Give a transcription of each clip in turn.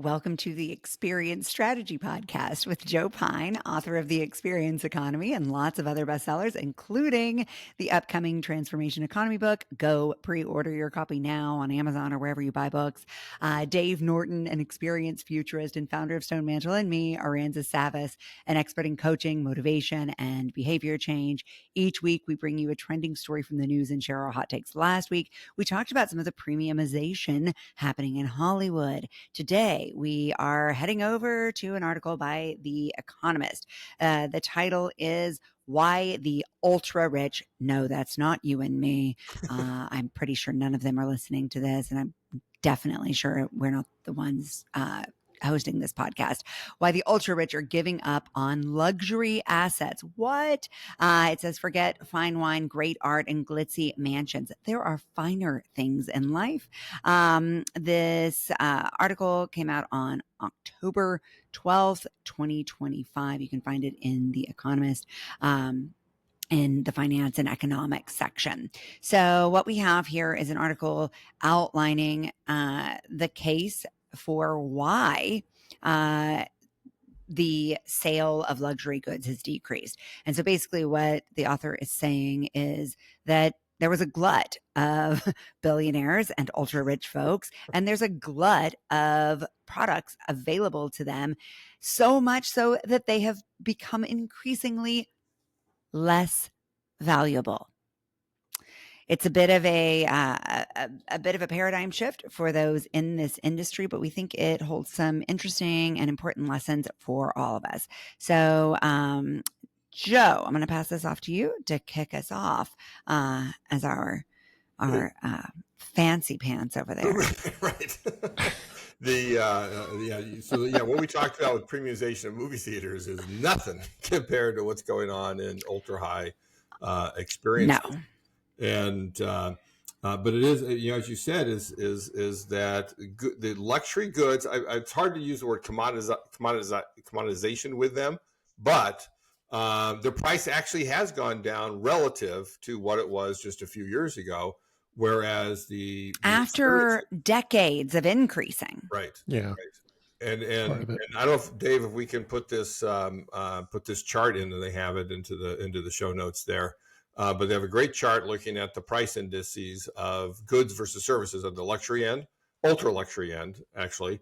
Welcome to the Experience Strategy Podcast with Joe Pine, author of The Experience Economy and lots of other bestsellers, including the upcoming Transformation Economy book. Go pre-order your copy now on Amazon or wherever you buy books. Dave Norton, an experienced futurist and founder of Stone Mantle, and me, Aranza Savas, an expert in coaching, motivation, and behavior change. Each week, we bring you a trending story from the news and share our hot takes. Last week, we talked about some of the premiumization happening in Hollywood. Today, we are heading over to an article by The Economist. The title is Why the Ultra Rich, no, that's not you and me. I'm pretty sure none of them are listening to this, and I'm definitely sure we're not the ones hosting this podcast. Why the ultra rich are giving up on luxury assets. What? It says, forget fine wine, great art, and glitzy mansions. There are finer things in life. This article came out on October 12th, 2025. You can find it in The Economist. In the finance and economics section. So what we have here is an article outlining the case for why the sale of luxury goods has decreased. And so basically what the author is saying is that there was a glut of billionaires and ultra rich folks, and there's a glut of products available to them, so much so that they have become increasingly less valuable. It's a bit of a paradigm shift for those in this industry, but we think it holds some interesting and important lessons for all of us. So, Joe, I'm going to pass this off to you to kick us off as our fancy pants over there. Right. What we talked about with premiumization of movie theaters is nothing compared to what's going on in ultra high experiences. No. And but it is, as you said, is that the luxury goods? It's hard to use the word commoditization with them, but the price actually has gone down relative to what it was just a few years ago. Whereas after decades of increasing, right? Yeah, right. And I don't know if Dave, if we can put this chart in, and they have it into the show notes there. But they have a great chart looking at the price indices of goods versus services at the luxury end, ultra luxury end, actually.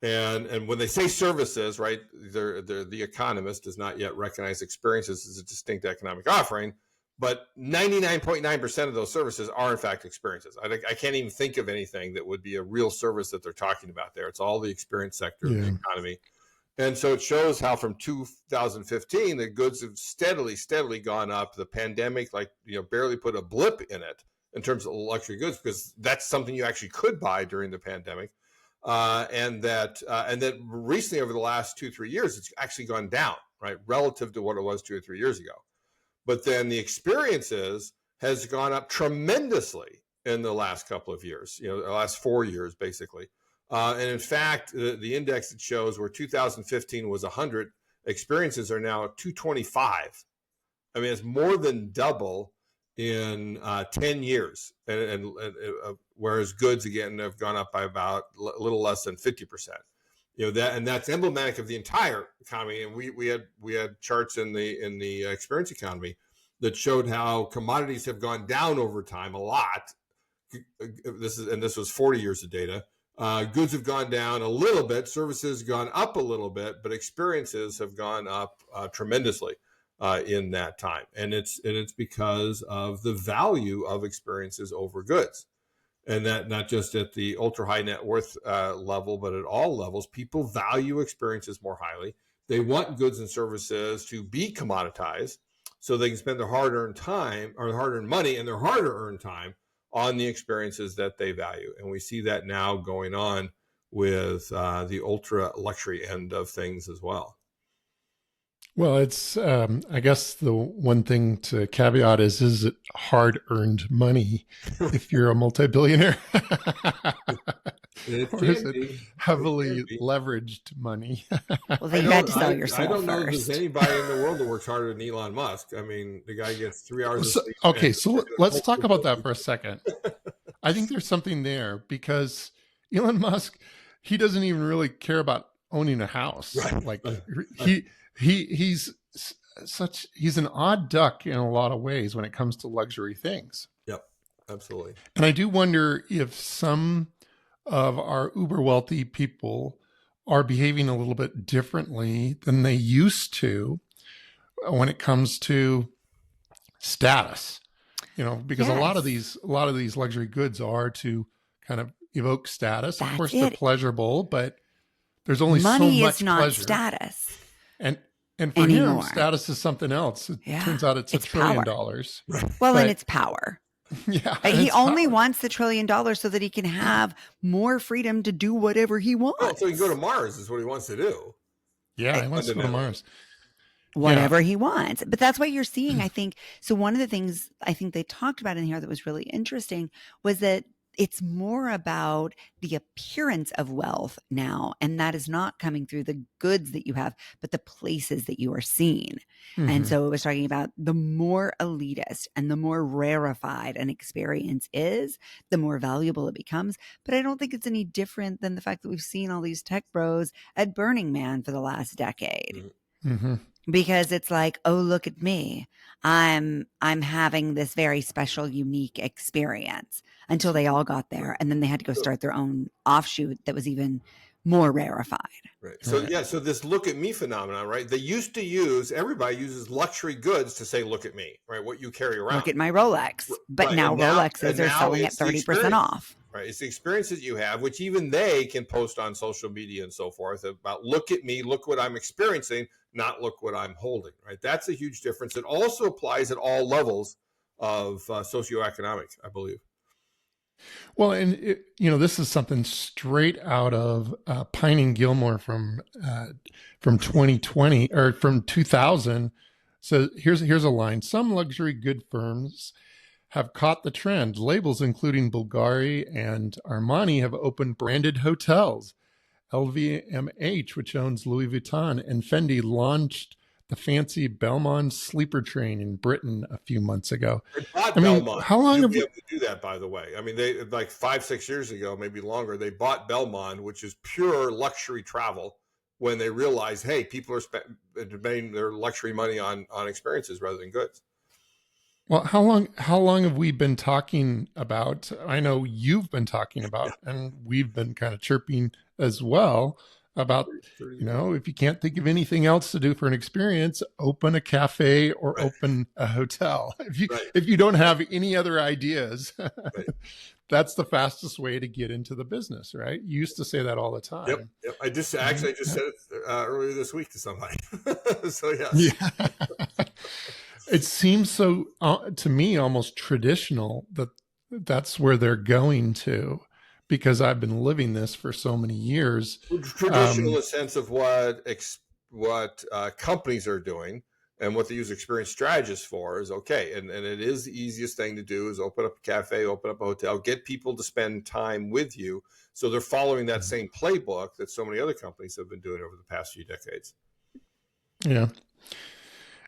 And when they say services, right, the Economist does not yet recognize experiences as a distinct economic offering, but 99.9% of those services are in fact experiences. I can't even think of anything that would be a real service that they're talking about there. It's all the experience sector of the economy. And so it shows how from 2015, the goods have steadily gone up. The pandemic, barely put a blip in it in terms of luxury goods, because that's something you actually could buy during the pandemic. And that recently, over the last 2-3 years, it's actually gone down, right, relative to what it was 2 or 3 years ago. But then the experiences has gone up tremendously in the last couple of years, the last 4 years, basically. And in fact, the index it shows where 2015 was 100, experiences are now 225. I mean, it's more than double in 10 years. And whereas goods, again, have gone up by about a little less than 50%. That's emblematic of the entire economy. And we had charts in the experience economy that showed how commodities have gone down over time a lot. This was 40 years of data. Goods have gone down a little bit, services gone up a little bit, but experiences have gone up tremendously in that time. And it's because of the value of experiences over goods. And that not just at the ultra high net worth level, but at all levels, people value experiences more highly. They want goods and services to be commoditized so they can spend their hard-earned time or hard-earned money and their harder-earned time on the experiences that they value. And we see that now going on with the ultra luxury end of things as well. Well, it's, I guess the one thing to caveat is it hard-earned money if you're a multi-billionaire? Or is it heavily leveraged money? Well, then you had to sell yourself I don't know first. if there's anybody in the world that works harder than Elon Musk. I mean, the guy gets 3 hours of sleep. Okay, so let's talk about that for a second. I think there's something there because Elon Musk he doesn't even really care about owning a house. Right. Like he's an odd duck in a lot of ways when it comes to luxury things. Yep, absolutely. And I do wonder if some of our uber wealthy people are behaving a little bit differently than they used to when it comes to status, because a lot of these luxury goods are to kind of evoke status. That's of course, it. they're pleasurable, but there's only money so much is not pleasure. Status. And for anymore. him, status is something else. It turns out it's $1 trillion. Well, and it's power. Yeah. He only wants the $1 trillion so that he can have more freedom to do whatever he wants. Oh, so he can go to Mars is what he wants to do. Yeah, he wants to go to Mars. Whatever he wants. But that's what you're seeing, I think. So one of the things I think they talked about in here that was really interesting was that it's more about the appearance of wealth now. And that is not coming through the goods that you have, but the places that you are seen. Mm-hmm. And so it was talking about the more elitist and the more rarefied an experience is, the more valuable it becomes. But I don't think it's any different than the fact that we've seen all these tech bros at Burning Man for the last decade. Mm-hmm. Because it's like, oh, look at me. I'm having this very special, unique experience until they all got there. And then they had to go start their own offshoot that was even more rarefied. Right. So, so this look at me phenomenon, right? They used to everybody uses luxury goods to say, look at me, right? What you carry around. Look at my Rolex. But now Rolexes are selling at 30% off. Right. It's the experiences you have, which even they can post on social media and so forth about look at me, look what I'm experiencing, not look what I'm holding. Right. That's a huge difference. It also applies at all levels of socioeconomic, I believe. Well, and this is something straight out of Pine and Gilmore from 2020 or from 2000. So here's a line: some luxury good firms have caught the trend. Labels including Bulgari and Armani have opened branded hotels. LVMH, which owns Louis Vuitton, and Fendi launched the fancy Belmond sleeper train in Britain a few months ago. They bought Belmond. How long have you able to do that, by the way? I mean, they like 5-6 years ago, maybe longer, they bought Belmond, which is pure luxury travel, when they realized, hey, people are spending their luxury money on experiences rather than goods. Well, how long have we been talking about? I know you've been talking about, and we've been kind of chirping as well about, if you can't think of anything else to do for an experience, open a cafe or open a hotel. If you don't have any other ideas, that's the fastest way to get into the business, right? You used to say that all the time. Yep. I just said it earlier this week to somebody. So yeah. It seems so to me almost traditional that's where they're going to, because I've been living this for so many years. Traditional in the sense of what companies are doing and what they use experienced strategists for is okay. And it is the easiest thing to do is open up a cafe, open up a hotel, get people to spend time with you. So they're following that same playbook that so many other companies have been doing over the past few decades. Yeah.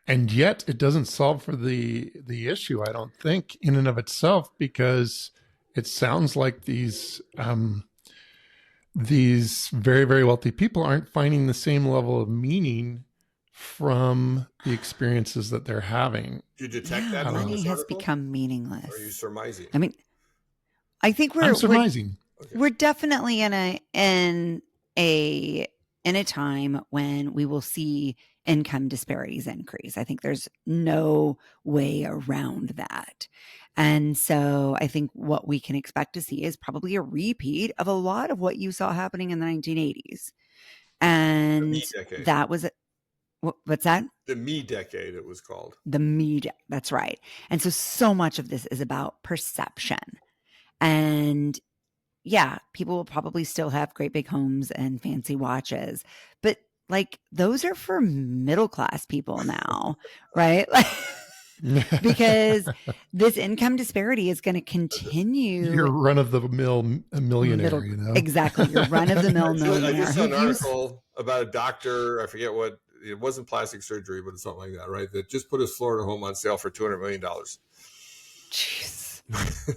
And yet it doesn't solve for the issue, I don't think, in and of itself, because it sounds like these very, very wealthy people aren't finding the same level of meaning from the experiences that they're having. Do you detect that? Money has become meaningless. Or are you surmising? I mean, I think I'm surmising. We're definitely in a time when we will see income disparities increase. I think there's no way around that. And so I think what we can expect to see is probably a repeat of a lot of what you saw happening in the 1980s. And that was, what's that? The me decade, it was called. The me decade, that's right. And so much of this is about perception. And yeah, people will probably still have great big homes and fancy watches, but like those are for middle class people now, right? Because this income disparity is going to continue. You're run of the mill millionaire, Exactly. You're run of the mill millionaire. I just saw an article about a doctor. I forget what it wasn't plastic surgery, but it's something like that, right? That just put his Florida home on sale for $200 million. Jeez.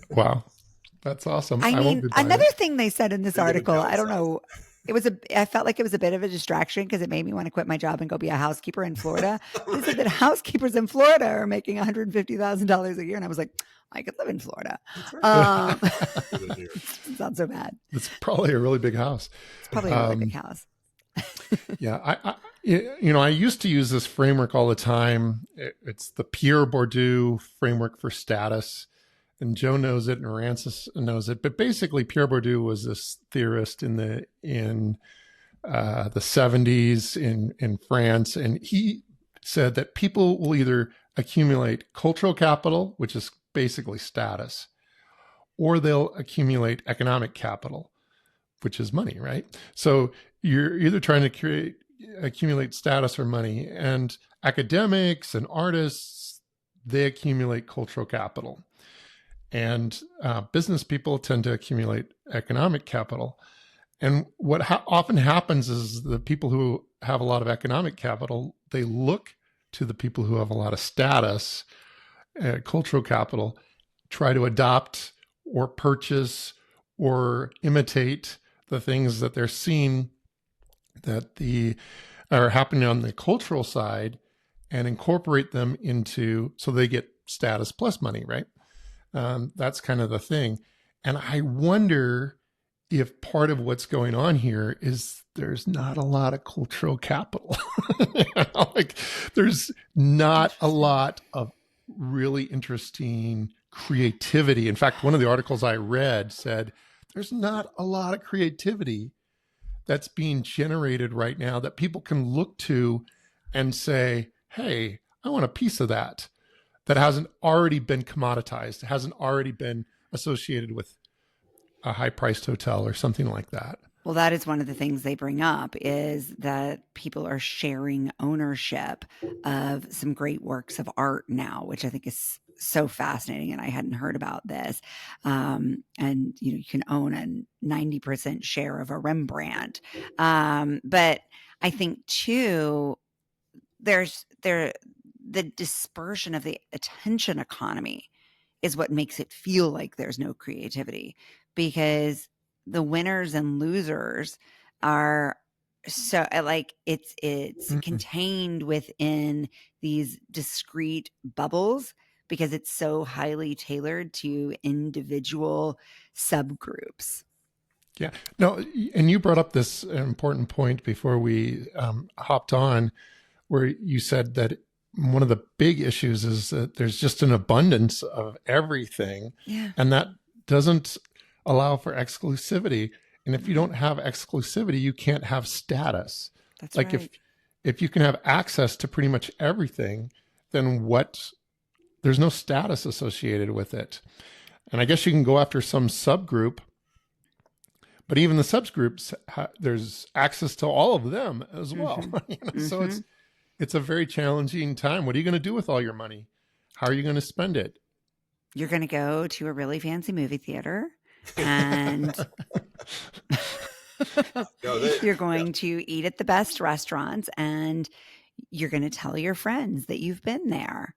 Wow. That's awesome. I mean, another thing they said in this article, I don't know I felt like it was a bit of a distraction because it made me want to quit my job and go be a housekeeper in Florida. They said that housekeepers in Florida are making $150,000 a year. And I was like, I could live in Florida. Right. It's not so bad. It's probably a really big house. It's probably a really big house. Yeah. I used to use this framework all the time. It's the Pierre Bourdieu framework for status. And Joe knows it and Aransas knows it. But basically, Pierre Bourdieu was this theorist in the 70s in France. And he said that people will either accumulate cultural capital, which is basically status, or they'll accumulate economic capital, which is money, right? So you're either trying to accumulate status or money. And academics and artists, they accumulate cultural capital. And business people tend to accumulate economic capital. And what often happens is the people who have a lot of economic capital, they look to the people who have a lot of status, cultural capital, try to adopt or purchase or imitate the things that they're seeing that are happening on the cultural side and incorporate them into, so they get status plus money, right? That's kind of the thing. And I wonder if part of what's going on here is there's not a lot of cultural capital. Like there's not a lot of really interesting creativity. In fact, one of the articles I read said there's not a lot of creativity that's being generated right now that people can look to and say, hey, I want a piece of that hasn't already been commoditized, hasn't already been associated with a high-priced hotel or something like that. Well, that is one of the things they bring up is that people are sharing ownership of some great works of art now, which I think is so fascinating. And I hadn't heard about this. And you can own a 90% share of a Rembrandt. But I think too, the dispersion of the attention economy is what makes it feel like there's no creativity, because the winners and losers are so like it's contained within these discrete bubbles because it's so highly tailored to individual subgroups. Yeah, no, and you brought up this important point before we hopped on, where you said that one of the big issues is that there's just an abundance of everything, and that doesn't allow for exclusivity. And if you don't have exclusivity, you can't have status. That's like right. if you can have access to pretty much everything, then there's no status associated with it. And I guess you can go after some subgroup, but even the subgroups, there's access to all of them as well. So it's a very challenging time. What are you going to do with all your money? How are you going to spend it? You're going to go to a really fancy movie theater and you're going to eat at the best restaurants, and you're going to tell your friends that you've been there.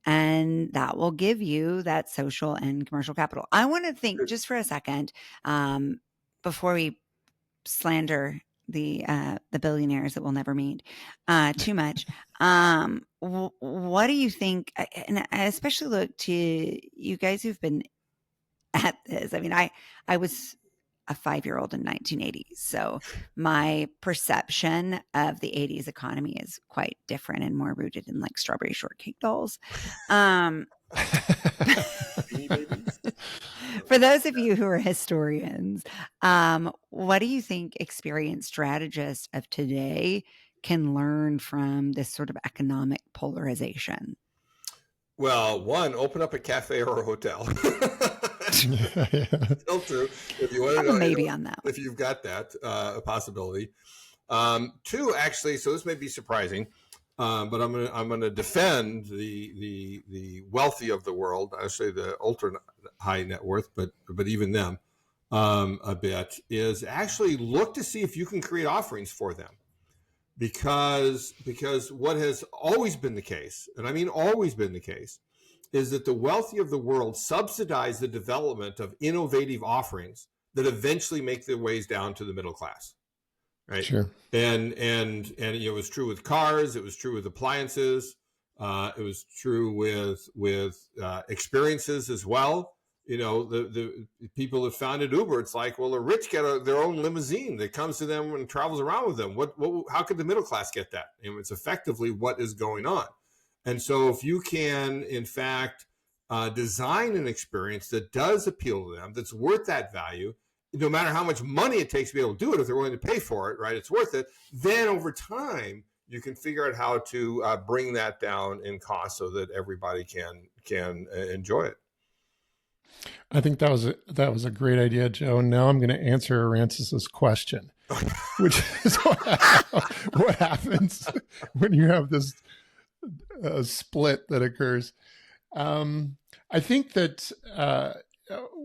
And that will give you that social and commercial capital. I want to think just for a second, before we slander the billionaires that we'll never meet too much. What do you think? And I especially look to you guys who've been at this. I mean, I was a 5-year-old in 1980s, so my perception of the 80s economy is quite different and more rooted in like strawberry shortcake dolls. For those of you who are historians, what do you think experienced strategists of today can learn from this sort of economic polarization? Well, one, open up a cafe or a hotel. Still true. If you want to know, maybe on that one. If you've got that, a possibility. Two, actually, so this may be surprising, but I'm gonna defend the wealthy of the world. I say the ultra high net worth, but even them a bit, is actually look to see if you can create offerings for them, because what has always been the case, and I mean always been the case, is that the wealthy of the world subsidize the development of innovative offerings that eventually make their ways down to the middle class. right? Sure. And it was true with cars. It was true with appliances. It was true with experiences as well. The people that founded Uber, it's like, well, the rich get their own limousine that comes to them and travels around with them. How could the middle class get that? And it's effectively what is going on. And so if you can, in fact, design an experience that does appeal to them, that's worth that value, no matter how much money it takes to be able to do it, if they're willing to pay for it, right, it's worth it. Then over time, you can figure out how to bring that down in cost so that everybody can enjoy it. I think that was a great idea, Joe. And now I'm going to answer Arances's question, which is what happens when you have this split that occurs. I think that,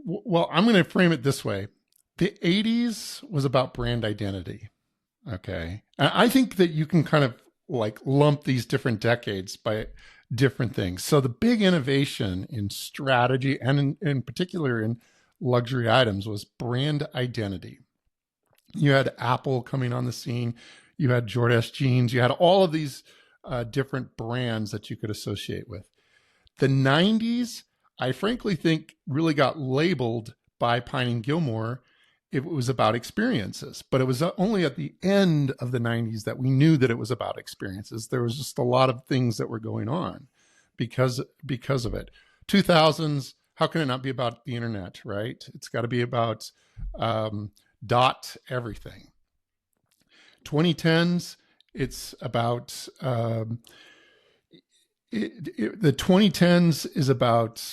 well, I'm going to frame it this way. The 80s was about brand identity. Okay. And I think that you can kind of like lump these different decades by different things. So the big innovation in strategy and in particular in luxury items was brand identity. You had Apple coming on the scene. You had Jordache jeans. You had all of these different brands that you could associate with. The 90s, I frankly think, really got labeled by Pine and Gilmore. It was about experiences, but it was only at the end of the 90s that we knew that it was about experiences. There was just a lot of things that were going on because of it. 2000s, how can it not be about the internet, right? It's got to be about dot everything. 2010s, it's about the 2010s is about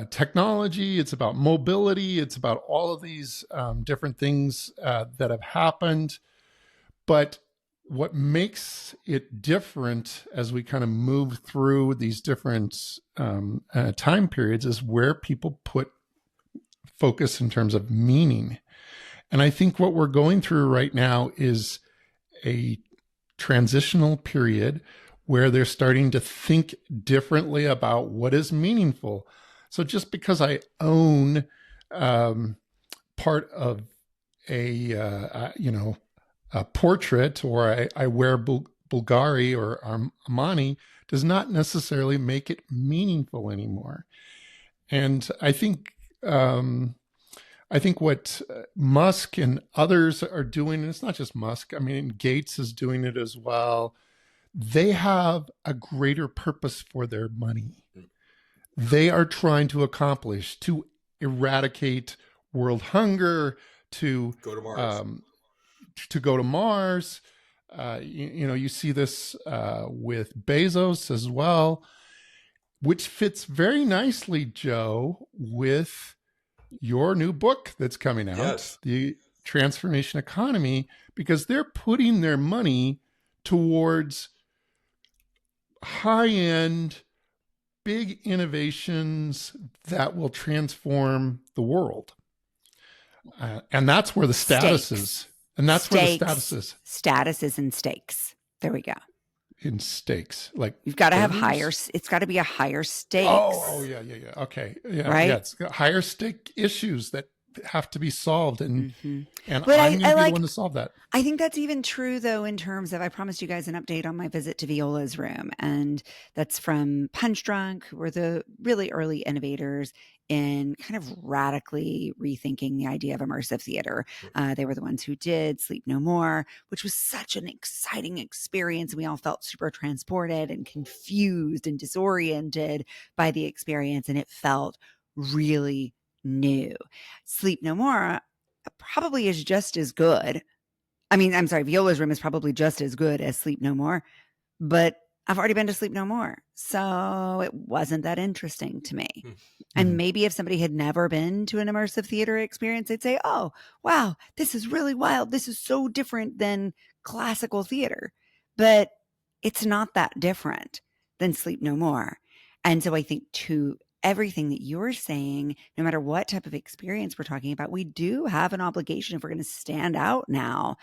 technology. It's about mobility. It's about all of these different things that have happened. But what makes it different as we kind of move through these different time periods is where people put focus in terms of meaning. And I think what we're going through right now is a transitional period where they're starting to think differently about what is meaningful. So just because I own part of a portrait, or I wear Bulgari or Armani, does not necessarily make it meaningful anymore. And I think what Musk and others are doing, and it's not just Musk, I mean, Gates is doing it as well. They have a greater purpose for their money. They are trying to accomplish, to eradicate world hunger, to go to Mars. You see this with Bezos as well, which fits very nicely, Joe, with your new book that's coming out, yes. The Transformation Economy, because they're putting their money towards high-end, big innovations that will transform the world. And that's where the status is. And that's where the status is. Statuses and stakes. There we go. In stakes. Like you've got to have higher, it's got to be a higher stakes. Oh, yeah. Okay. Yeah. Right? Yeah, it's got higher stake issues that have to be solved. And I'm But going to be the one to solve that. I think that's even true, though, in terms of, I promised you guys an update on my visit to Viola's room. And that's from Punch Drunk, who were the really early innovators in kind of radically rethinking the idea of immersive theater. They were the ones who did Sleep No More, which was such an exciting experience. And we all felt super transported and confused and disoriented by the experience. And it felt really new. Sleep No More probably is just as good. I mean, I'm sorry, Viola's room is probably just as good as Sleep No More, but I've already been to Sleep No More. So it wasn't that interesting to me. Mm-hmm. And maybe if somebody had never been to an immersive theater experience, they'd say, oh, wow, this is really wild. This is so different than classical theater. But it's not that different than Sleep No More. And so I think to everything that you're saying, no matter what type of experience we're talking about, we do have an obligation, if we're going to stand out now,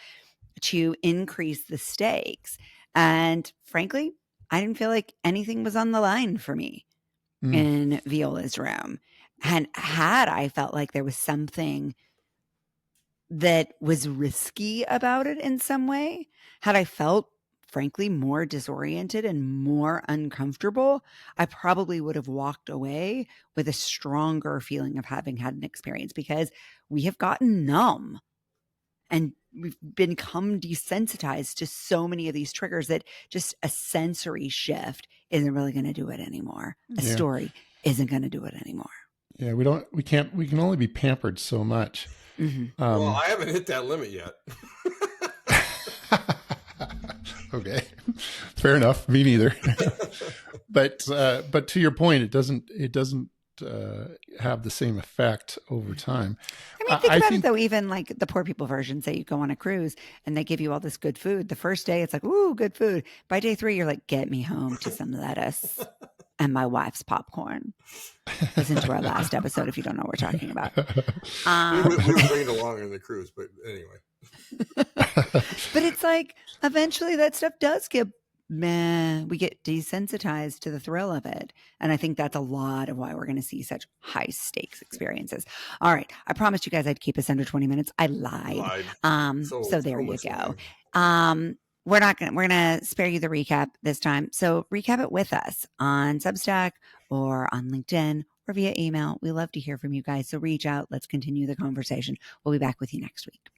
to increase the stakes. And frankly, I didn't feel like anything was on the line for me in Viola's room. And had I felt like there was something that was risky about it in some way, had I felt frankly more disoriented and more uncomfortable, I probably would have walked away with a stronger feeling of having had an experience, because we have gotten numb and we've become desensitized to so many of these triggers that just a sensory shift isn't really going to do it anymore. A story isn't going to do it anymore. Yeah, we can only be pampered so much. Mm-hmm. Well, I haven't hit that limit yet. Okay, fair enough. Me neither. But to your point, it doesn't have the same effect over time. I mean, think about it though. Even like the poor people version, say you go on a cruise and they give you all this good food. The first day, it's like, ooh, good food. By day 3, you're like, get me home to some lettuce and my wife's popcorn. Listen to our last episode if you don't know what we're talking about. We were bringing along in the cruise, but anyway. But it's like eventually that stuff does get we get desensitized to the thrill of it. And I think that's a lot of why we're going to see such high stakes experiences. All right. I promised you guys I'd keep us under 20 minutes. I lied. So there you go. We're going to spare you the recap this time. So recap it with us on Substack or on LinkedIn or via email. We love to hear from you guys. So reach out. Let's continue the conversation. We'll be back with you next week.